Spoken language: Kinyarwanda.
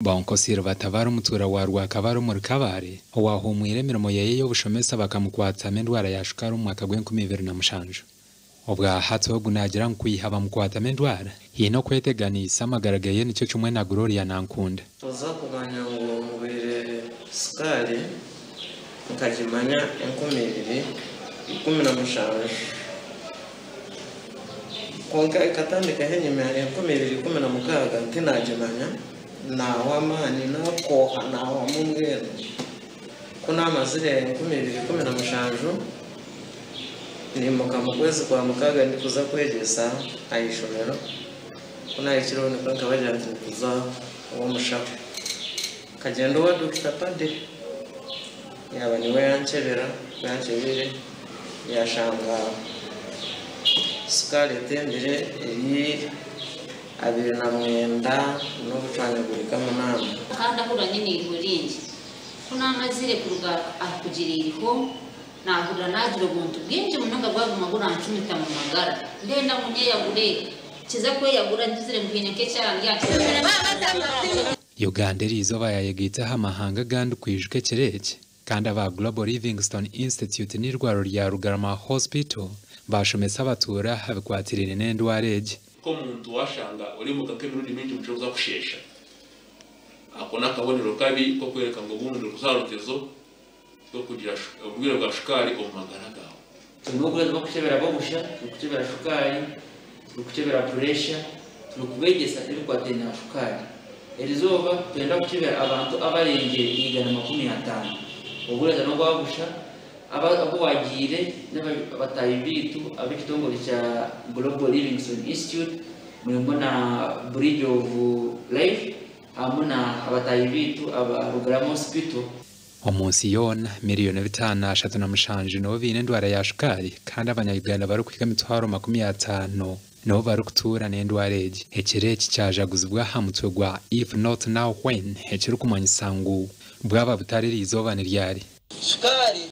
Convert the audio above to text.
Bonko Silva Tavaro mutura wa Rwakabaro mu Kabare wahumwire mirimo yeye yo bushomesa bakamukwatsa mendwara ya shukari umwaka gw'2007 obwa hato gunagira nkuyihaba mukwata mendwara hino kweteganisa amagaragaye nicyo cyumwe na Gloria Nankunda toza kuganya ngo mubire sukari mukajimanya 2017 konka katandika henyuma ya 2016 ntinajimanya na wamani na koha na wamungero kuna amazire 2017 ni mukamugwezi kwa mukaga ndikuza kwegesa ayishomero kuna ikirone kanka bajanze kuza uwo mushaka kagendo wa Dr. Pade yaba niwe yancebera yashanga sukari tembere iri abiri na mwenda no gucanyagurika mu nama kandi akuranye n'iguringi kuna amazire kuruga akugiririho nahura nagira ubuntu bwinshi munanga bwaguma burancumita mu magara ndenda munye yagure kiza ko yagura ndizire mbineke cyane yakira Uganda rizo bayayegita hamahanga gandu kwijwe kereke kandi aba Global Livingstone Institute n'irwaro rya Rugarama Hospital bashomesa abatura habikwatirire n'endwareje ko muntu washanga uri mu kakemurudi mingi mucoza kushesha akona kabonero kabi ko kwereka ngo bumuntu ruzarutezo ko kugira ubwire bwa shukari omagara gaho tunogura bakubera bagusha tukubera shukari tukubera pressure tukubegesa iri kwatena shukari erizoba twenda kukibera abantu abarenge 150 uburaza no gwagusha abo wagire n'abatayi bitu abikitongo cya Global Livingstone Institute mwembona Bridge of Life hamuna abatayi bitu aba Rugarama Hospital omunsi yona miliyoni 5 no bine ndwara ya shukari kandi abanyayuganda bari kwiga mitwaro 50 no bari kutura n'endwareje ekireki cyajaguzibwa hamutwe gwa if not now when ekiri kumanyisangu bwaba butari rizoba ni ryari sukari